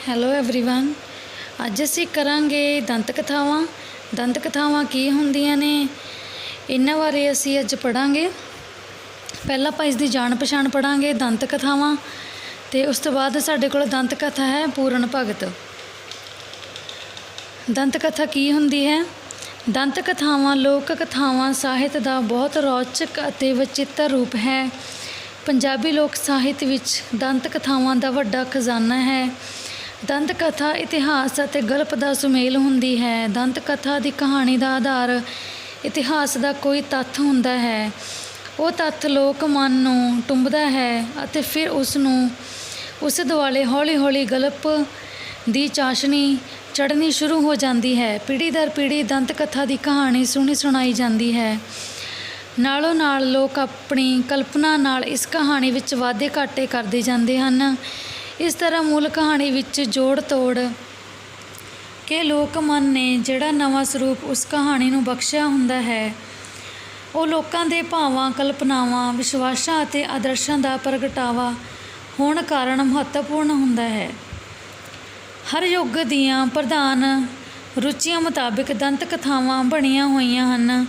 Hello everyone. ਅੱਜ ਅਸੀਂ ਕਰਾਂਗੇ ਦੰਤ ਕਥਾਵਾਂ। ਦੰਤ ਕਥਾਵਾਂ ਕੀ ਹੁੰਦੀਆਂ ਨੇ ਇਹਨਾਂ ਬਾਰੇ ਅਸੀਂ ਅੱਜ ਪੜਾਂਗੇ। ਪਹਿਲਾਂ ਆਪਾਂ ਇਸ ਦੀ ਜਾਣ ਪਛਾਣ ਪੜਾਂਗੇ ਦੰਤ ਕਥਾਵਾਂ ਤੇ ਉਸ ਤੋਂ ਬਾਅਦ ਸਾਡੇ ਕੋਲ ਦੰਤ ਕਥਾ ਹੈ ਪੂਰਨ ਭਗਤ। ਦੰਤ ਕਥਾ ਕੀ ਹੁੰਦੀ ਹੈ? ਦੰਤ ਕਥਾਵਾਂ ਲੋਕ ਕਥਾਵਾਂ ਸਾਹਿਤ ਦਾ ਬਹੁਤ ਰੌਚਕ ਅਤੇ ਵਚਿੱਤਰ ਰੂਪ ਹੈ। ਪੰਜਾਬੀ ਲੋਕ ਸਾਹਿਤ ਵਿੱਚ ਦੰਤ ਕਥਾਵਾਂ ਦਾ ਵੱਡਾ ਖਜ਼ਾਨਾ ਹੈ। ਦੰਤ ਕਥਾ ਇਤਿਹਾਸ ਅਤੇ ਗਲਪ ਦਾ ਸੁਮੇਲ ਹੁੰਦੀ ਹੈ। ਦੰਤ ਕਥਾ ਦੀ ਕਹਾਣੀ ਦਾ ਆਧਾਰ ਇਤਿਹਾਸ ਦਾ ਕੋਈ ਤੱਥ ਹੁੰਦਾ ਹੈ। ਉਹ ਤੱਥ ਲੋਕ ਮਨ ਨੂੰ ਟੁੰਬਦਾ ਹੈ ਅਤੇ ਫਿਰ ਉਸ ਦੁਆਲੇ ਹੌਲੀ ਹੌਲੀ ਗਲਪ ਦੀ ਚਾਸ਼ਨੀ ਚੜ੍ਹਨੀ ਸ਼ੁਰੂ ਹੋ ਜਾਂਦੀ ਹੈ। ਪੀੜ੍ਹੀ ਦਰ ਪੀੜ੍ਹੀ ਦੰਤ ਕਥਾ ਦੀ ਕਹਾਣੀ ਸੁਣਾਈ ਜਾਂਦੀ ਹੈ। ਨਾਲੋਂ ਨਾਲ ਲੋਕ ਆਪਣੀ ਕਲਪਨਾ ਨਾਲ ਇਸ ਕਹਾਣੀ ਵਿੱਚ ਵਾਧੇ ਘਾਟੇ ਕਰਦੇ ਜਾਂਦੇ ਹਨ। ਇਸ ਤਰ੍ਹਾਂ ਮੂਲ ਕਹਾਣੀ ਵਿੱਚ ਜੋੜ ਤੋੜ ਕੇ ਲੋਕ ਮਨ ਨੇ ਜਿਹੜਾ ਨਵਾਂ ਸਰੂਪ ਉਸ ਕਹਾਣੀ ਨੂੰ ਬਖਸ਼ਿਆ ਹੁੰਦਾ ਹੈ ਉਹ ਲੋਕਾਂ ਦੇ ਭਾਵਾਂ, ਕਲਪਨਾਵਾਂ, ਵਿਸ਼ਵਾਸਾਂ ਅਤੇ ਆਦਰਸ਼ਾਂ ਦਾ ਪ੍ਰਗਟਾਵਾ ਹੋਣ ਕਾਰਨ ਮਹੱਤਵਪੂਰਨ ਹੁੰਦਾ ਹੈ। ਹਰ ਯੁੱਗ ਦੀਆਂ ਪ੍ਰਧਾਨ ਰੁਚੀਆਂ ਮੁਤਾਬਿਕ ਦੰਤ ਕਥਾਵਾਂ ਬਣੀਆਂ ਹੋਈਆਂ ਹਨ।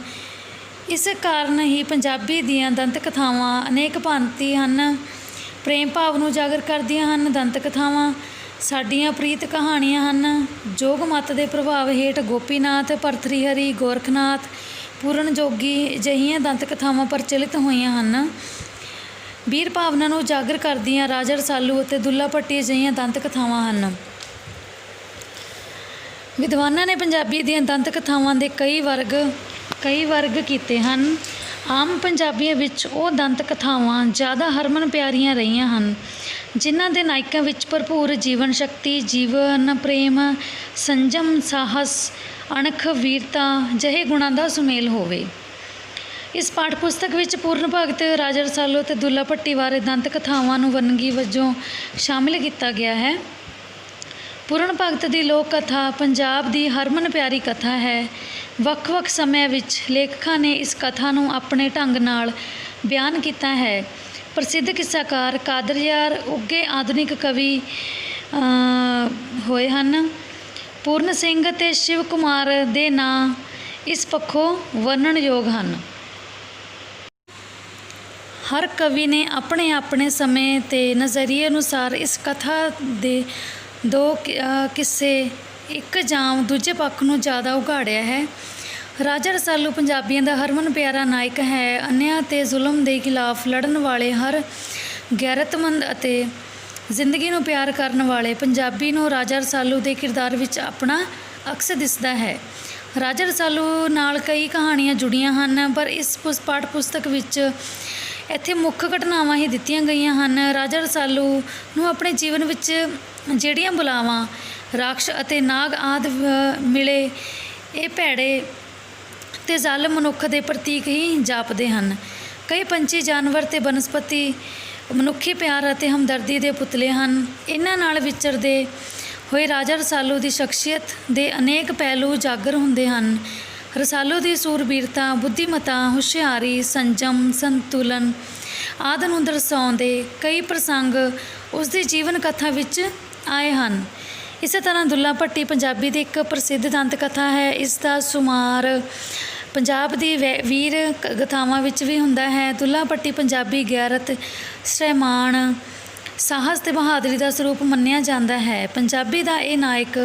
ਇਸ ਕਾਰਨ ਹੀ ਪੰਜਾਬੀ ਦੀਆਂ ਦੰਤ ਕਥਾਵਾਂ ਅਨੇਕ ਭਾਂਤੀ ਹਨ। ਪ੍ਰੇਮ ਭਾਵ ਨੂੰ ਉਜਾਗਰ ਕਰਦੀਆਂ ਹਨ। ਦੰਤ ਕਥਾਵਾਂ ਸਾਡੀਆਂ ਪ੍ਰੀਤ ਕਹਾਣੀਆਂ ਹਨ। ਜੋਗ ਮੱਤ ਦੇ ਪ੍ਰਭਾਵ ਹੇਠ ਗੋਪੀਨਾਥ, ਭਰਤਰੀ-ਹਰੀ, ਗੋਰਖਨਾਥ, ਪੂਰਨ ਜੋਗੀ ਅਜਿਹੀਆਂ ਦੰਤ ਕਥਾਵਾਂ ਪ੍ਰਚਲਿਤ ਹੋਈਆਂ ਹਨ। ਵੀਰ ਭਾਵਨਾ ਨੂੰ ਉਜਾਗਰ ਕਰਦੀਆਂ ਰਾਜਾ ਰਸਾਲੂ ਅਤੇ ਦੁੱਲਾ ਭੱਟੀ ਅਜਿਹੀਆਂ ਦੰਤ ਕਥਾਵਾਂ ਹਨ। ਵਿਦਵਾਨਾਂ ਨੇ ਪੰਜਾਬੀ ਦੀਆਂ ਦੰਤ ਕਥਾਵਾਂ ਦੇ ਕਈ ਵਰਗ ਕੀਤੇ ਹਨ। ਆਮ ਪੰਜਾਬੀਆਂ ਵਿੱਚ ਉਹ ਦੰਤ ਕਥਾਵਾਂ ਜ਼ਿਆਦਾ ਹਰਮਨ ਪਿਆਰੀਆਂ ਰਹੀਆਂ ਹਨ ਜਿਨ੍ਹਾਂ ਦੇ ਨਾਇਕਾਂ ਵਿੱਚ ਭਰਪੂਰ ਜੀਵਨ ਸ਼ਕਤੀ, ਜੀਵਨ ਪ੍ਰੇਮ, ਸੰਜਮ, ਸਾਹਸ, ਅਣਖ, ਵੀਰਤਾ ਜਿਹੇ ਗੁਣਾਂ ਦਾ ਸੁਮੇਲ ਹੋਵੇ। ਇਸ ਪਾਠ ਪੁਸਤਕ ਵਿੱਚ ਪੂਰਨ ਭਗਤ, ਰਾਜਾ ਰਸਾਲੂ ਅਤੇ ਦੁੱਲਾ ਭੱਟੀ ਬਾਰੇ ਦੰਤ ਕਥਾਵਾਂ ਨੂੰ ਵੰਨਗੀ ਵਜੋਂ ਸ਼ਾਮਿਲ ਕੀਤਾ ਗਿਆ ਹੈ। ਪੂਰਨ ਭਗਤ ਦੀ ਲੋਕ ਕਥਾ ਪੰਜਾਬ ਦੀ ਹਰਮਨ ਪਿਆਰੀ ਕਥਾ ਹੈ। ਵੱਖ-ਵੱਖ ਸਮਿਆਂ ਵਿੱਚ ਲੇਖਕਾਂ ਨੇ ਇਸ ਕਥਾ ਨੂੰ ਆਪਣੇ ਢੰਗ ਨਾਲ ਬਿਆਨ ਕੀਤਾ ਹੈ। ਪ੍ਰਸਿੱਧ ਕਿੱਸਾਕਾਰ ਕਾਦਰ ਯਾਰ ਉੱਘੇ ਆਧੁਨਿਕ ਕਵੀ ਹੋਏ ਹਨ। ਪੂਰਨ ਸਿੰਘ ਅਤੇ ਸ਼ਿਵ ਕੁਮਾਰ ਦੇ ਨਾਂ ਇਸ ਪੱਖੋਂ ਵਰਣਨਯੋਗ ਹਨ। ਹਰ ਕਵੀ ਨੇ ਆਪਣੇ ਆਪਣੇ ਸਮੇਂ ਤੇ ਨਜ਼ਰੀਏ ਅਨੁਸਾਰ ਇਸ ਕਥਾ ਦੇ ਦੋ ਕਿੱਸੇ ਇੱਕ ਜਾਂ ਦੂਜੇ ਪੱਖ ਨੂੰ ਜ਼ਿਆਦਾ ਉਘਾੜਿਆ ਹੈ। ਰਾਜਾ ਰਸਾਲੂ ਪੰਜਾਬੀਆਂ ਦਾ ਹਰਮਨ ਪਿਆਰਾ ਨਾਇਕ ਹੈ। ਅਨਿਆਂ ਤੇ ਜ਼ੁਲਮ ਦੇ ਖਿਲਾਫ ਲੜਨ ਵਾਲੇ ਹਰ ਗੈਰਤਮੰਦ ਅਤੇ ਜ਼ਿੰਦਗੀ ਨੂੰ ਪਿਆਰ ਕਰਨ ਵਾਲੇ ਪੰਜਾਬੀ ਨੂੰ ਰਾਜਾ ਰਸਾਲੂ ਦੇ ਕਿਰਦਾਰ ਵਿੱਚ ਆਪਣਾ ਅਕਸ ਦਿਸਦਾ ਹੈ। ਰਾਜਾ ਰਸਾਲੂ ਨਾਲ ਕਈ ਕਹਾਣੀਆਂ ਜੁੜੀਆਂ ਹਨ ਪਰ ਇਸ ਪਾਠ ਪੁਸਤਕ ਵਿੱਚ ਇੱਥੇ ਮੁੱਖ ਘਟਨਾਵਾਂ ਹੀ ਦਿੱਤੀਆਂ ਗਈਆਂ ਹਨ। ਰਾਜਾ ਰਸਾਲੂ ਨੂੰ ਆਪਣੇ ਜੀਵਨ ਵਿੱਚ ਜਿਹੜੀਆਂ ਬੁਲਾਵਾਂ, ਰਾਖਸ਼ ਅਤੇ ਨਾਗ ਆਦਿ ਮਿਲੇ ਇਹ ਭੈੜੇ ਤੇ ਜ਼ਾਲਮ ਮਨੁੱਖ ਦੇ ਪ੍ਰਤੀਕ ਹੀ ਜਾਪਦੇ ਹਨ। ਕਈ ਪੰਛੀ, ਜਾਨਵਰ ਤੇ ਬਨਸਪਤੀ ਮਨੁੱਖੀ ਪਿਆਰ ਅਤੇ ਹਮਦਰਦੀ ਦੇ ਪੁਤਲੇ ਹਨ। ਇਹਨਾਂ ਨਾਲ ਵਿਚਰਦੇ ਹੋਏ ਰਾਜਾ ਰਸਾਲੂ ਦੀ ਸ਼ਖਸੀਅਤ ਦੇ ਅਨੇਕ ਪਹਿਲੂ ਉਜਾਗਰ ਹੁੰਦੇ ਹਨ। ਰਸਾਲੂ ਦੀ ਸੂਰਬੀਰਤਾ, ਬੁੱਧੀਮਤਾ, ਹੁਸ਼ਿਆਰੀ, ਸੰਜਮ, ਸੰਤੁਲਨ ਆਦਿ ਨੂੰ ਦਰਸਾਉਂਦੇ ਕਈ ਪ੍ਰਸੰਗ ਉਸ ਦੀ ਜੀਵਨ ਕਥਾ ਵਿੱਚ ਆਏ ਹਨ। ਇਸੇ ਤਰ੍ਹਾਂ ਦੁੱਲਾ ਭੱਟੀ ਪੰਜਾਬੀ ਦੀ ਇੱਕ ਪ੍ਰਸਿੱਧ ਦੰਤ ਕਥਾ ਹੈ। ਇਸ ਦਾ ਸੁਮਾਰ ਪੰਜਾਬ ਦੀ ਵੀਰ ਗਾਥਾਵਾਂ ਵਿੱਚ ਵੀ ਹੁੰਦਾ ਹੈ। ਦੁੱਲਾ ਭੱਟੀ ਪੰਜਾਬੀ ਗੈਰਤ, ਸਵੈਮਾਨ, ਸਾਹਸ ਤੇ ਬਹਾਦਰੀ ਦਾ ਸਰੂਪ ਮੰਨਿਆ ਜਾਂਦਾ ਹੈ। ਪੰਜਾਬੀ ਦਾ ਇਹ ਨਾਇਕ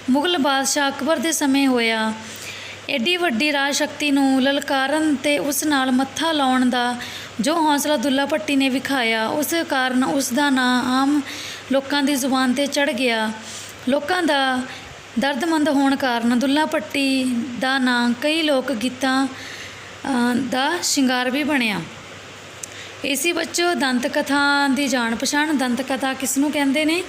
ਮੁਗਲ ਬਾਦਸ਼ਾਹ ਅਕਬਰ ਦੇ ਸਮੇਂ ਹੋਇਆ। ਐਡੀ ਵੱਡੀ ਰਾਜ ਸ਼ਕਤੀ ਨੂੰ ਲਲਕਾਰਨ ਤੇ ਉਸ ਨਾਲ ਮੱਥਾ ਲਾਉਣ ਦਾ ਜੋ ਹੌਸਲਾ ਦੁੱਲਾ ਭੱਟੀ ਨੇ ਵਿਖਾਇਆ ਉਸ ਕਾਰਨ ਉਸ ਦਾ ਨਾਂ ਆਮ ਲੋਕਾਂ ਦੀ ਜ਼ੁਬਾਨ 'ਤੇ ਚੜ੍ਹ ਗਿਆ। ਲੋਕਾਂ ਦਾ ਦਰਦਮੰਦ ਹੋਣ ਕਾਰਨ ਦੁੱਲਾ ਭੱਟੀ ਦਾ ਨਾਂ ਕਈ ਲੋਕ ਗੀਤਾਂ ਦਾ ਸ਼ਿੰਗਾਰ ਵੀ ਬਣਿਆ। ਇਸੀ ਬੱਚੋ ਦੰਤ ਕਥਾ ਦੀ ਜਾਣ ਪਛਾਣ। ਦੰਤ ਕਥਾ ਕਿਸ ਨੂੰ ਕਹਿੰਦੇ ਨੇ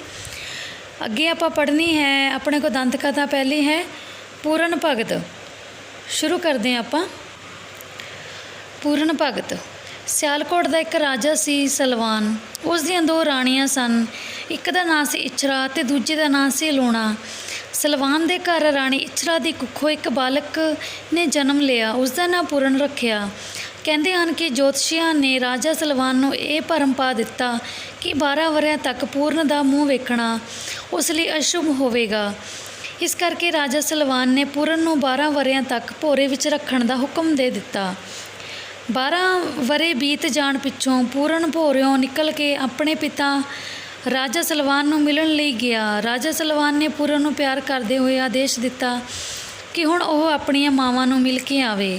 ਅੱਗੇ ਆਪਾਂ ਪੜ੍ਹਨੀ ਹੈ। ਆਪਣੇ ਕੋਲ ਦੰਤ ਕਥਾ ਪਹਿਲੀ ਹੈ ਪੂਰਨ ਭਗਤ। ਸ਼ੁਰੂ ਕਰਦੇ ਹਾਂ ਆਪਾਂ। ਪੂਰਨ ਭਗਤ। ਸਿਆਲਕੋਟ ਦਾ ਇੱਕ ਰਾਜਾ ਸੀ ਸਲਵਾਨ। ਉਸ ਦੀਆਂ ਦੋ ਰਾਣੀਆਂ ਸਨ। ਇੱਕ ਦਾ ਨਾਂ ਸੀ ਇਛਰਾ ਅਤੇ ਦੂਜੇ ਦਾ ਨਾਂ ਸੀ ਲੂਣਾ। ਸਲਵਾਨ ਦੇ ਘਰ ਰਾਣੀ ਇਛਰਾ ਦੀ ਕੁੱਖੋਂ ਇੱਕ ਬਾਲਕ ਨੇ ਜਨਮ ਲਿਆ। ਉਸ ਦਾ ਨਾਂ ਪੂਰਨ ਰੱਖਿਆ। ਕਹਿੰਦੇ ਹਨ ਕਿ ਜੋਤਸ਼ੀਆਂ ਨੇ ਰਾਜਾ ਸਲਵਾਨ ਨੂੰ ਇਹ ਭਰਮ ਪਾ ਦਿੱਤਾ ਕਿ 12 ਵਰ੍ਹਿਆਂ ਤੱਕ ਪੂਰਨ ਦਾ ਮੂੰਹ ਵੇਖਣਾ। ਉਸ ਲਈ ਅਸ਼ੁਭ ਹੋਵੇਗਾ। ਇਸ ਕਰਕੇ ਰਾਜਾ ਸਲਵਾਨ ਨੇ ਪੂਰਨ ਨੂੰ 12 ਵਰ੍ਹਿਆਂ ਤੱਕ ਭੋਰੇ ਵਿੱਚ ਰੱਖਣ ਦਾ ਹੁਕਮ ਦੇ ਦਿੱਤਾ। 12 ਵਰ੍ਹੇ ਬੀਤ ਜਾਣ ਪਿੱਛੋਂ ਪੂਰਨ ਭੋਰਿਓਂ ਨਿਕਲ ਕੇ ਆਪਣੇ ਪਿਤਾ ਰਾਜਾ ਸਲਵਾਨ ਨੂੰ ਮਿਲਣ ਲਈ ਗਿਆ। ਰਾਜਾ ਸਲਵਾਨ ਨੇ ਪੂਰਨ ਨੂੰ ਪਿਆਰ ਕਰਦੇ ਹੋਏ ਆਦੇਸ਼ ਦਿੱਤਾ ਕਿ ਹੁਣ ਉਹ ਆਪਣੀਆਂ ਮਾਵਾਂ ਨੂੰ ਮਿਲ ਕੇ ਆਵੇ।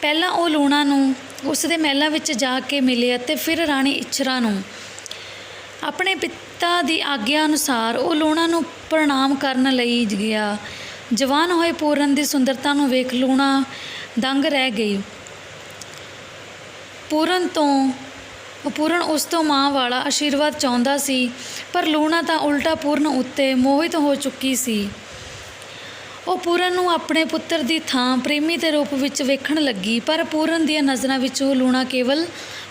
ਪਹਿਲਾਂ ਉਹ ਲੂਣਾ ਨੂੰ ਉਸ ਦੇ ਮਹਿਲਾਂ ਵਿੱਚ ਜਾ ਕੇ ਮਿਲੇ ਅਤੇ ਫਿਰ ਰਾਣੀ ਇੱਛਰਾਂ ਨੂੰ। ਆਪਣੇ ਪਿਤਾ ਦੀ ਆਗਿਆ ਅਨੁਸਾਰ ਉਹ ਲੂਣਾ ਨੂੰ ਪ੍ਰਣਾਮ ਕਰਨ ਲਈ ਗਿਆ। ਜਵਾਨ ਹੋਏ ਪੂਰਨ ਦੀ ਸੁੰਦਰਤਾ ਨੂੰ ਵੇਖ ਲੂਣਾ ਦੰਗ ਰਹਿ ਗਈ। ਪੂਰਨ ਉਸ ਤੋਂ ਮਾਂ ਵਾਲਾ ਆਸ਼ੀਰਵਾਦ ਚਾਹੁੰਦਾ ਸੀ, ਪਰ ਲੂਣਾ ਤਾਂ ਉਲਟਾ ਪੂਰਨ ਉੱਤੇ ਮੋਹਿਤ ਹੋ ਚੁੱਕੀ ਸੀ। ਉਹ ਪੂਰਨ ਨੂੰ ਆਪਣੇ ਪੁੱਤਰ ਦੀ ਥਾਂ ਪ੍ਰੇਮੀ ਦੇ ਰੂਪ ਵਿੱਚ ਵੇਖਣ ਲੱਗੀ, ਪਰ ਪੂਰਨ ਦੀਆਂ ਨਜ਼ਰਾਂ ਵਿੱਚ ਉਹ ਲੂਣਾ ਕੇਵਲ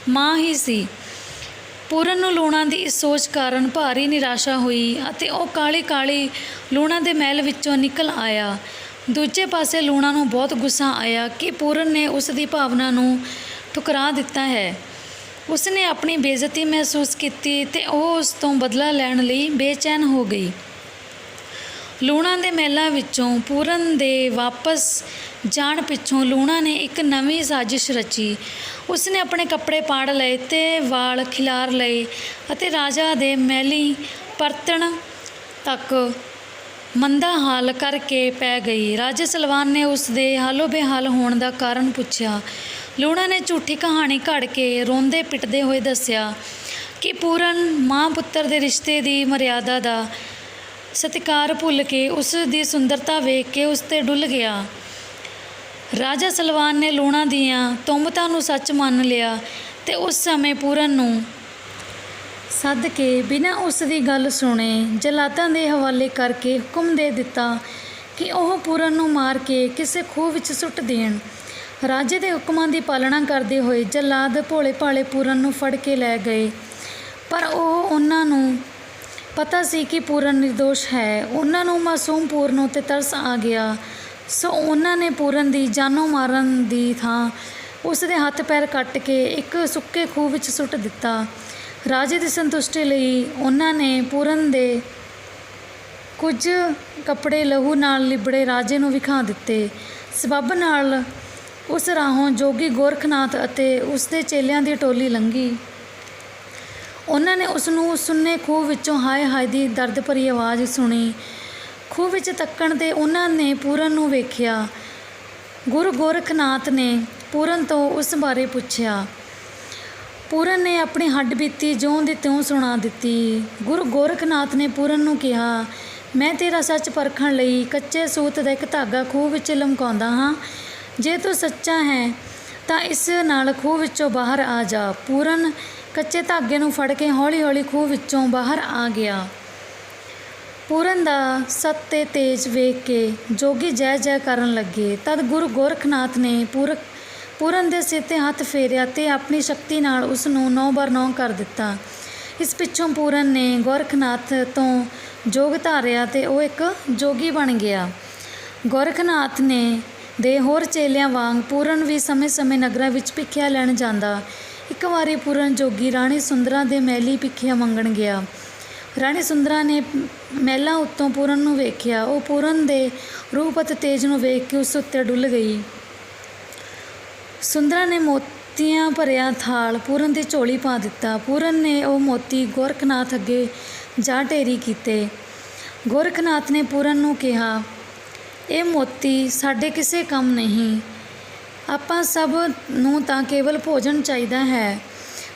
ਮਾਂ ਹੀ ਸੀ। ਪੂਰਨ ਨੂੰ ਲੂਣਾ ਦੀ ਇਸ ਸੋਚ ਕਾਰਨ ਭਾਰੀ ਨਿਰਾਸ਼ਾ ਹੋਈ ਅਤੇ ਉਹ ਕਾਹਲੀ ਲੂਣਾ ਦੇ ਮਹਿਲ ਵਿੱਚੋਂ ਨਿਕਲ ਆਇਆ। ਦੂਜੇ ਪਾਸੇ ਲੂਣਾ ਨੂੰ ਬਹੁਤ ਗੁੱਸਾ ਆਇਆ ਕਿ ਪੂਰਨ ਨੇ ਉਸ ਦੀ ਭਾਵਨਾ ਨੂੰ ਠੁਕਰਾ ਦਿੱਤਾ ਹੈ। ਉਸ ਨੇ ਆਪਣੀ ਬੇਇੱਜ਼ਤੀ ਮਹਿਸੂਸ ਕੀਤੀ ਅਤੇ ਉਹ ਉਸ ਤੋਂ ਬਦਲਾ ਲੈਣ ਲਈ ਬੇਚੈਨ ਹੋ ਗਈ। ਲੂਣਾ ਦੇ ਮਹਿਲਾਂ ਵਿੱਚੋਂ ਪੂਰਨ ਦੇ ਵਾਪਸ ਜਾਣ ਪਿੱਛੋਂ ਲੂਣਾ ਨੇ ਇੱਕ ਨਵੀਂ ਸਾਜ਼ਿਸ਼ ਰਚੀ। ਉਸ ਨੇ ਆਪਣੇ ਕੱਪੜੇ ਪਾੜ ਲਏ ਅਤੇ ਵਾਲ ਖਿਲਾਰ ਲਏ ਅਤੇ ਰਾਜਾ ਦੇ ਮਹਿਲੀਂ ਪਰਤਣ ਤੱਕ ਮੰਦਾ ਹਾਲ ਕਰਕੇ ਪੈ ਗਈ। ਰਾਜਾ ਸਲਵਾਨ ਨੇ ਉਸ ਦੇ ਹਾਲੋ ਬੇਹਾਲ ਹੋਣ ਦਾ ਕਾਰਨ ਪੁੱਛਿਆ। ਲੂਣਾ ਨੇ ਝੂਠੀ ਕਹਾਣੀ ਘੜ ਕੇ ਰੋਂਦੇ ਪਿੱਟਦੇ ਹੋਏ ਦੱਸਿਆ ਕਿ ਪੂਰਨ ਮਾਂ ਪੁੱਤਰ ਦੇ ਰਿਸ਼ਤੇ ਦੀ ਮਰਿਆਦਾ ਦਾ ਸਤਿਕਾਰ ਭੁੱਲ ਕੇ ਉਸ ਦੀ ਸੁੰਦਰਤਾ ਵੇਖ ਕੇ ਉਸ 'ਤੇ ਡੁੱਲ ਗਿਆ। ਰਾਜਾ ਸਲਵਾਨ ਨੇ ਲੂਣਾ ਦੀਆਂ ਤੁਹਮਤਾਂ ਨੂੰ ਸੱਚ ਮੰਨ ਲਿਆ ਅਤੇ ਉਸ ਸਮੇਂ ਪੂਰਨ ਨੂੰ ਸੱਦ ਕੇ ਬਿਨਾਂ ਉਸ ਦੀ ਗੱਲ ਸੁਣੇ ਜਲਾਦਾਂ ਦੇ ਹਵਾਲੇ ਕਰਕੇ ਹੁਕਮ ਦੇ ਦਿੱਤਾ ਕਿ ਉਹ ਪੂਰਨ ਨੂੰ ਮਾਰ ਕੇ ਕਿਸੇ ਖੂਹ ਵਿੱਚ ਸੁੱਟ ਦੇਣ। ਰਾਜੇ ਦੇ ਹੁਕਮਾਂ ਦੀ ਪਾਲਣਾ ਕਰਦੇ ਹੋਏ ਜਲਾਦ ਭੋਲੇ ਭਾਲੇ ਪੂਰਨ ਨੂੰ ਫੜ ਕੇ ਲੈ ਗਏ, ਪਰ ਉਹਨਾਂ ਨੂੰ ਪਤਾ ਸੀ ਕਿ ਪੂਰਨ ਨਿਰਦੋਸ਼ ਹੈ। ਉਹਨਾਂ ਨੂੰ ਮਾਸੂਮ ਪੂਰਨ ਉੱਤੇ ਤਰਸ ਆ ਗਿਆ, ਸੋ ਉਹਨਾਂ ਨੇ ਪੂਰਨ ਦੀ ਜਾਨੋਂ ਮਾਰਨ ਦੀ ਥਾਂ ਉਸ ਦੇ ਹੱਥ ਪੈਰ ਕੱਟ ਕੇ ਇੱਕ ਸੁੱਕੇ ਖੂਹ ਵਿੱਚ ਸੁੱਟ ਦਿੱਤਾ। ਰਾਜੇ ਦੀ ਸੰਤੁਸ਼ਟੀ ਲਈ ਉਹਨਾਂ ਨੇ ਪੂਰਨ ਦੇ ਕੁਝ ਕੱਪੜੇ ਲਹੂ ਨਾਲ ਲਿਬੜੇ ਰਾਜੇ ਨੂੰ ਵਿਖਾ ਦਿੱਤੇ। ਸਬੱਬ ਨਾਲ ਉਸ ਰਾਹੋਂ ਜੋਗੀ ਗੋਰਖਨਾਥ ਅਤੇ ਉਸ ਦੇ ਚੇਲਿਆਂ ਦੀ ਟੋਲੀ ਲੰਘੀ। ਉਹਨਾਂ ਨੇ ਉਸ ਨੂੰ ਸੁੰਨੇ ਖੂਹ ਵਿੱਚੋਂ ਹਾਏ ਹਾਏ ਦੀ ਦਰਦ ਭਰੀ ਆਵਾਜ਼ ਸੁਣੀ। ਖੂਹ ਵਿੱਚ ਤੱਕਣ 'ਤੇ ਉਹਨਾਂ ਨੇ ਪੂਰਨ ਨੂੰ ਵੇਖਿਆ। ਗੁਰੂ ਗੋਰਖਨਾਥ ਨੇ ਪੂਰਨ ਤੋਂ ਉਸ ਬਾਰੇ ਪੁੱਛਿਆ। ਪੂਰਨ ਨੇ ਆਪਣੀ ਹੱਡਬੀਤੀ ਜਿਉਂ ਦੀ ਤਿਉਂ ਸੁਣਾ ਦਿੱਤੀ। ਗੁਰੂ ਗੋਰਖਨਾਥ ਨੇ ਪੂਰਨ ਨੂੰ ਕਿਹਾ, ਮੈਂ ਤੇਰਾ ਸੱਚ ਪਰਖਣ ਲਈ ਕੱਚੇ ਸੂਤ ਦਾ ਇੱਕ ਧਾਗਾ ਖੂਹ ਵਿੱਚ ਲਮਕਾਉਂਦਾ ਹਾਂ। ਜੇ ਤੂੰ ਸੱਚਾ ਹੈ ਤਾਂ ਇਸ ਨਾਲ ਖੂਹ ਵਿੱਚੋਂ ਬਾਹਰ ਆ ਜਾ। ਪੂਰਨ ਕੱਚੇ ਧਾਗੇ ਨੂੰ ਫੜ ਕੇ ਹੌਲੀ ਹੌਲੀ ਖੂਹ ਵਿੱਚੋਂ ਬਾਹਰ ਆ ਗਿਆ। ਪੂਰਨ ਦਾ ਸੱਤ ਤੇ ਤੇਜ ਵੇਖ ਕੇ ਜੋਗੀ ਜੈ ਜੈ ਕਰਨ ਲੱਗੇ। ਤਦ ਗੁਰੂ ਗੋਰਖਨਾਥ ਨੇ ਪੂਰਨ ਦੇ ਸਿਰ 'ਤੇ ਹੱਥ ਫੇਰਿਆ ਅਤੇ ਆਪਣੀ ਸ਼ਕਤੀ ਨਾਲ ਉਸ ਨੂੰ 9x9 ਕਰ ਦਿੱਤਾ। ਇਸ ਪਿੱਛੋਂ ਪੂਰਨ ਨੇ ਗੋਰਖਨਾਥ ਤੋਂ ਜੋਗ ਧਾਰਿਆ ਅਤੇ ਉਹ ਇੱਕ ਜੋਗੀ ਬਣ ਗਿਆ। ਗੋਰਖਨਾਥ ਨੇ ਦੇ ਹੋਰ ਚੇਲਿਆਂ ਵਾਂਗ ਪੂਰਨ ਵੀ ਸਮੇਂ-ਸਮੇਂ ਨਗਰਾਂ ਵਿੱਚ ਭਿੱਖਿਆ ਲੈਣ ਜਾਂਦਾ। ਇੱਕ ਵਾਰੀ ਪੂਰਨ ਜੋਗੀ ਰਾਣੀ ਸੁੰਦਰਾ ਦੇ ਮਹਿਲੀਂ ਭਿੱਖਿਆ ਮੰਗਣ ਗਿਆ। ਰਾਣੀ ਸੁੰਦਰਾ ਨੇ ਮਹਿਲਾਂ ਉੱਤੋਂ ਪੂਰਨ ਨੂੰ ਵੇਖਿਆ। ਉਹ ਪੂਰਨ ਦੇ ਰੂਪ ਅਤੇ ਤੇਜ ਨੂੰ ਵੇਖ ਕੇ ਉਸ ਉੱਤੇ ਡੁੱਲ ਗਈ। ਸੁੰਦਰਾ ਨੇ ਮੋਤੀਆਂ ਭਰਿਆ ਥਾਲ ਪੂਰਨ ਦੀ ਝੋਲੀ ਪਾ ਦਿੱਤਾ। ਪੂਰਨ ਨੇ ਉਹ ਮੋਤੀ ਗੋਰਖਨਾਥ ਅੱਗੇ ਜਾ ਢੇਰੀ ਕੀਤੇ। ਗੋਰਖਨਾਥ ਨੇ ਪੂਰਨ ਨੂੰ ਕਿਹਾ, ਇਹ ਮੋਤੀ ਸਾਡੇ ਕਿਸੇ ਕੰਮ ਨਹੀਂ, ਆਪਾਂ ਸਭ ਨੂੰ ਤਾਂ ਕੇਵਲ ਭੋਜਨ ਚਾਹੀਦਾ ਹੈ।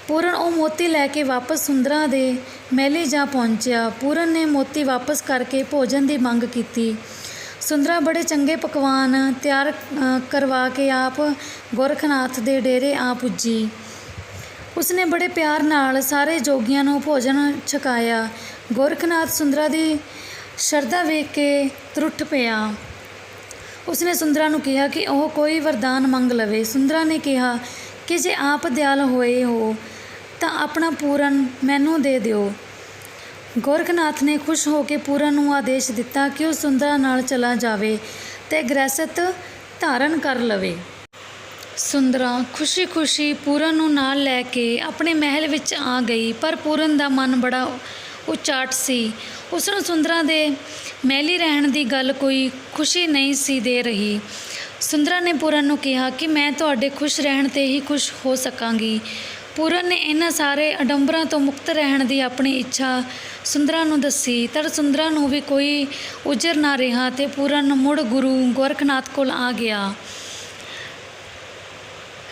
ਪੂਰਨ ਉਹ ਮੋਤੀ ਲੈ ਕੇ ਵਾਪਸ ਸੁੰਦਰਾ ਦੇ ਮਹਿਲੀਂ ਜਾ ਪਹੁੰਚਿਆ। ਪੂਰਨ ਨੇ ਮੋਤੀ ਵਾਪਸ ਕਰਕੇ ਭੋਜਨ ਦੀ ਮੰਗ ਕੀਤੀ। ਸੁੰਦਰਾ ਬੜੇ ਚੰਗੇ ਪਕਵਾਨ ਤਿਆਰ ਕਰਵਾ ਕੇ ਆਪ ਗੋਰਖਨਾਥ ਦੇ ਡੇਰੇ ਆ ਪੁੱਜੀ। ਉਸਨੇ ਬੜੇ ਪਿਆਰ ਨਾਲ ਸਾਰੇ ਜੋਗੀਆਂ ਨੂੰ ਭੋਜਨ ਛਕਾਇਆ। ਗੋਰਖਨਾਥ ਸੁੰਦਰਾ ਦੀ ਸ਼ਰਧਾ ਵੇਖ ਕੇ ਤਰੁੱਠ ਪਿਆ। ਉਸਨੇ ਸੁੰਦਰਾ ਨੂੰ ਕਿਹਾ ਕਿ ਉਹ ਕੋਈ ਵਰਦਾਨ ਮੰਗ ਲਵੇ। ਸੁੰਦਰਾ ਨੇ ਕਿਹਾ ਕਿ ਜੇ ਆਪ ਦਿਆਲ ਹੋਏ ਹੋ ਤਾਂ ਆਪਣਾ ਪੂਰਨ ਮੈਨੂੰ ਦੇ ਦਿਓ। ਗੋਰਖਨਾਥ ਨੇ ਖੁਸ਼ ਹੋ ਕੇ ਪੂਰਨ ਨੂੰ ਆਦੇਸ਼ ਦਿੱਤਾ ਕਿ ਉਹ ਸੁੰਦਰਾ ਨਾਲ ਚਲਾ ਜਾਵੇ ਅਤੇ ਗ੍ਰਹਿਸਤ ਧਾਰਨ ਕਰ ਲਵੇ। ਸੁੰਦਰਾ ਖੁਸ਼ੀ-ਖੁਸ਼ੀ ਪੂਰਨ ਨੂੰ ਨਾਲ ਲੈ ਕੇ ਆਪਣੇ ਮਹਿਲ ਵਿੱਚ ਆ ਗਈ, ਪਰ ਪੂਰਨ ਦਾ ਮਨ ਬੜਾ ਉਚਾਟ ਸੀ। ਉਸ ਨੂੰ ਸੁੰਦਰਾਂ ਦੇ ਮਹਿਲੀ ਰਹਿਣ ਦੀ ਗੱਲ ਕੋਈ ਖੁਸ਼ੀ ਨਹੀਂ ਸੀ ਦੇ ਰਹੀ। ਸੁੰਦਰਾਂ ਨੇ ਪੂਰਨ ਨੂੰ ਕਿਹਾ ਕਿ ਮੈਂ ਤੁਹਾਡੇ ਖੁਸ਼ ਰਹਿਣ 'ਤੇ ਹੀ ਖੁਸ਼ ਹੋ ਸਕਾਂਗੀ। ਪੂਰਨ ਨੇ ਇਹਨਾਂ ਸਾਰੇ ਅਡੰਬਰਾਂ ਤੋਂ ਮੁਕਤ ਰਹਿਣ ਦੀ ਆਪਣੀ ਇੱਛਾ ਸੁੰਦਰਾਂ ਨੂੰ ਦੱਸੀ। ਤਦ ਸੁੰਦਰਾਂ ਨੂੰ ਵੀ ਕੋਈ ਉਜਰ ਨਾ ਰਿਹਾ ਤੇ ਪੂਰਨ ਮੁੜ ਗੁਰੂ ਗੋਰਖਨਾਥ ਕੋਲ ਆ ਗਿਆ।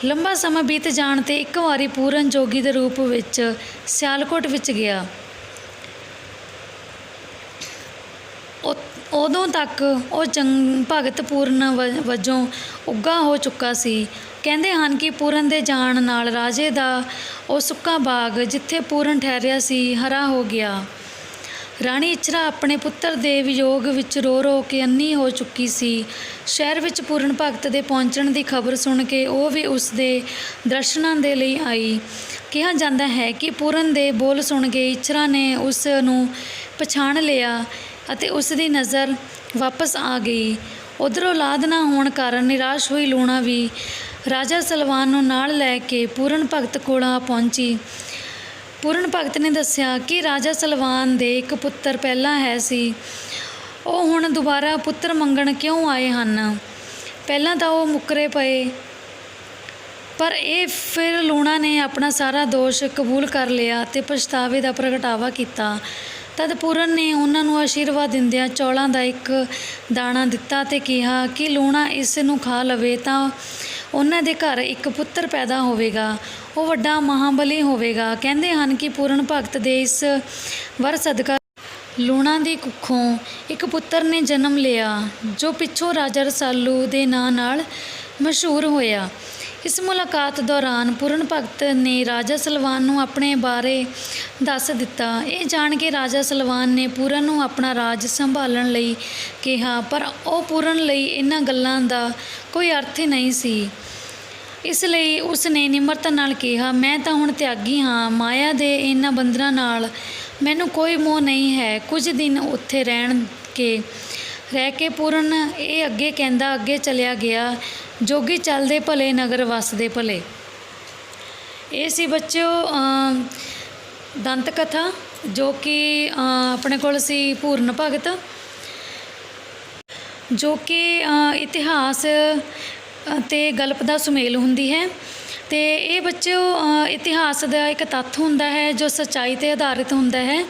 ਲੰਬਾ ਸਮਾਂ ਬੀਤ ਜਾਣ 'ਤੇ ਇੱਕ ਵਾਰੀ ਪੂਰਨ ਜੋਗੀ ਦੇ ਰੂਪ ਵਿੱਚ ਸਿਆਲਕੋਟ ਵਿੱਚ ਗਿਆ। ਉਦੋਂ ਤੱਕ ਉਹ ਭਗਤ ਪੂਰਨ ਵਜੋਂ ਉੱਘਾ ਹੋ ਚੁੱਕਾ ਸੀ। ਕਹਿੰਦੇ ਹਨ ਕਿ ਪੂਰਨ ਦੇ ਜਾਣ ਨਾਲ ਰਾਜੇ ਦਾ ਉਹ ਸੁੱਕਾ ਬਾਗ ਜਿੱਥੇ ਪੂਰਨ ਠਹਿਰਿਆ ਸੀ ਹਰਾ ਹੋ ਗਿਆ। ਰਾਣੀ ਇੱਛਰਾਂ ਆਪਣੇ ਪੁੱਤਰ ਦੇ ਵਿਯੋਗ ਵਿੱਚ ਰੋ ਰੋ ਕੇ ਅੰਨੀ ਹੋ ਚੁੱਕੀ ਸੀ। ਸ਼ਹਿਰ ਵਿੱਚ ਪੂਰਨ ਭਗਤ ਦੇ ਪਹੁੰਚਣ ਦੀ ਖਬਰ ਸੁਣ ਕੇ ਉਹ ਵੀ ਉਸ ਦੇ ਦਰਸ਼ਨਾਂ ਦੇ ਲਈ ਆਈ। ਕਿਹਾ ਜਾਂਦਾ ਹੈ ਕਿ ਪੂਰਨ ਦੇ ਬੋਲ ਸੁਣ ਕੇ ਇੱਛਰਾਂ ਨੇ ਉਸ ਨੂੰ ਪਛਾਣ ਲਿਆ ਅਤੇ ਉਸ ਦੀ ਨਜ਼ਰ ਵਾਪਸ ਆ ਗਈ। ਉੱਧਰੋਂ ਔਲਾਦ ਨਾ ਹੋਣ ਕਾਰਨ ਨਿਰਾਸ਼ ਹੋਈ ਲੂਣਾ ਵੀ ਰਾਜਾ ਸਲਵਾਨ ਨੂੰ ਨਾਲ ਲੈ ਕੇ ਪੂਰਨ ਭਗਤ ਕੋਲ ਆ ਪਹੁੰਚੀ। ਪੂਰਨ ਭਗਤ ਨੇ ਦੱਸਿਆ ਕਿ ਰਾਜਾ ਸਲਵਾਨ ਦੇ ਇੱਕ ਪੁੱਤਰ ਪਹਿਲਾਂ ਹੈ ਸੀ। ਉਹ ਹੁਣ ਦੁਬਾਰਾ ਪੁੱਤਰ ਮੰਗਣ ਕਿਉਂ ਆਏ ਹਨ? ਪਹਿਲਾਂ ਤਾਂ ਉਹ ਮੁੱਕਰੇ ਪਏ, ਪਰ ਇਹ ਫਿਰ ਲੂਣਾ ਨੇ ਆਪਣਾ ਸਾਰਾ ਦੋਸ਼ ਕਬੂਲ ਕਰ ਲਿਆ ਅਤੇ ਪਛਤਾਵੇ ਦਾ ਪ੍ਰਗਟਾਵਾ ਕੀਤਾ। ਤਦ ਪੂਰਨ ਨੇ ਉਹਨਾਂ ਨੂੰ ਆਸ਼ੀਰਵਾਦ ਦਿੰਦਿਆਂ ਚੌਲਾਂ ਦਾ ਇੱਕ ਦਾਣਾ ਦਿੱਤਾ ਅਤੇ ਕਿਹਾ ਕਿ ਲੂਣਾ ਇਸ ਨੂੰ ਖਾ ਲਵੇ ਤਾਂ ਉਹਨਾਂ ਦੇ ਘਰ ਇੱਕ ਪੁੱਤਰ ਪੈਦਾ ਹੋਵੇਗਾ, ਉਹ ਵੱਡਾ ਮਹਾਬਲੀ ਹੋਵੇਗਾ। ਕਹਿੰਦੇ ਹਨ ਕਿ ਪੂਰਨ ਭਗਤ ਦੇ ਇਸ ਵਰ ਸਦਕਾ ਲੂਣਾ ਦੀ ਕੁੱਖੋਂ ਇੱਕ ਪੁੱਤਰ ਨੇ ਜਨਮ ਲਿਆ ਜੋ ਪਿੱਛੋਂ ਰਾਜਾ ਰਸਾਲੂ ਦੇ ਨਾਂ ਨਾਲ ਮਸ਼ਹੂਰ ਹੋਇਆ। ਇਸ ਮੁਲਾਕਾਤ ਦੌਰਾਨ ਪੂਰਨ ਭਗਤ ਨੇ ਰਾਜਾ ਸਲਵਾਨ ਨੂੰ ਆਪਣੇ ਬਾਰੇ ਦੱਸ ਦਿੱਤਾ। ਇਹ ਜਾਣ ਕੇ ਰਾਜਾ ਸਲਵਾਨ ਨੇ ਪੂਰਨ ਨੂੰ ਆਪਣਾ ਰਾਜ ਸੰਭਾਲਣ ਲਈ ਕਿਹਾ, ਪਰ ਉਹ ਪੂਰਨ ਲਈ ਇਹਨਾਂ ਗੱਲਾਂ ਦਾ ਕੋਈ ਅਰਥ ਨਹੀਂ ਸੀ। ਇਸ ਲਈ ਉਸ ਨੇ ਨਿਮਰਤਾ ਨਾਲ ਕਿਹਾ, ਮੈਂ ਤਾਂ ਹੁਣ ਤਿਆਗੀ ਹਾਂ। ਮਾਇਆ ਦੇ ਇਹਨਾਂ ਬੰਧਨਾਂ ਨਾਲ ਮੈਨੂੰ ਕੋਈ ਮੋਹ ਨਹੀਂ ਹੈ। ਕੁਝ ਦਿਨ ਉੱਥੇ ਰਹਿ ਕੇ ਪੂਰਨ ਇਹ ਅੱਗੇ ਕਹਿੰਦਾ ਅੱਗੇ ਚਲਿਆ ਗਿਆ, ਜੋਗੀ ਚੱਲਦੇ ਭਲੇ ਨਗਰ ਵਸਦੇ ਭਲੇ। ਇਹ ਸੀ ਬੱਚਿਓ ਦੰਤ ਕਥਾ ਜੋ ਕਿ ਆਪਣੇ ਕੋਲ ਸੀ ਪੂਰਨ ਭਗਤ, ਜੋ ਕਿ ਇਤਿਹਾਸ ਅਤੇ ਗਲਪ ਦਾ ਸੁਮੇਲ ਹੁੰਦੀ ਹੈ। ਅਤੇ ਇਹ ਬੱਚਿਓ ਇਤਿਹਾਸ ਦਾ ਇੱਕ ਤੱਥ ਹੁੰਦਾ ਹੈ ਜੋ ਸੱਚਾਈ 'ਤੇ ਆਧਾਰਿਤ ਹੁੰਦਾ ਹੈ,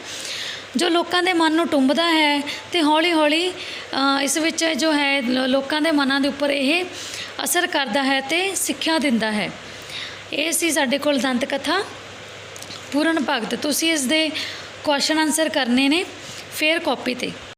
ਜੋ ਲੋਕਾਂ ਦੇ ਮਨ ਨੂੰ ਟੁੰਬਦਾ ਹੈ ਅਤੇ ਹੌਲੀ ਹੌਲੀ ਇਸ ਵਿੱਚ ਜੋ ਹੈ ਲੋਕਾਂ ਦੇ ਮਨਾਂ ਦੇ ਉੱਪਰ ਇਹ ਅਸਰ ਕਰਦਾ ਹੈ ਅਤੇ ਸਿੱਖਿਆ ਦਿੰਦਾ ਹੈ। ਇਹ ਸੀ ਸਾਡੇ ਕੋਲ ਦੰਤ ਕਥਾ ਪੂਰਨ ਭਗਤ। ਤੁਸੀਂ ਇਸ ਦੇ ਕੁਐਸਚਨ ਆਨਸਰ ਕਰਨੇ ਨੇ ਫਿਰ ਕਾਪੀ 'ਤੇ।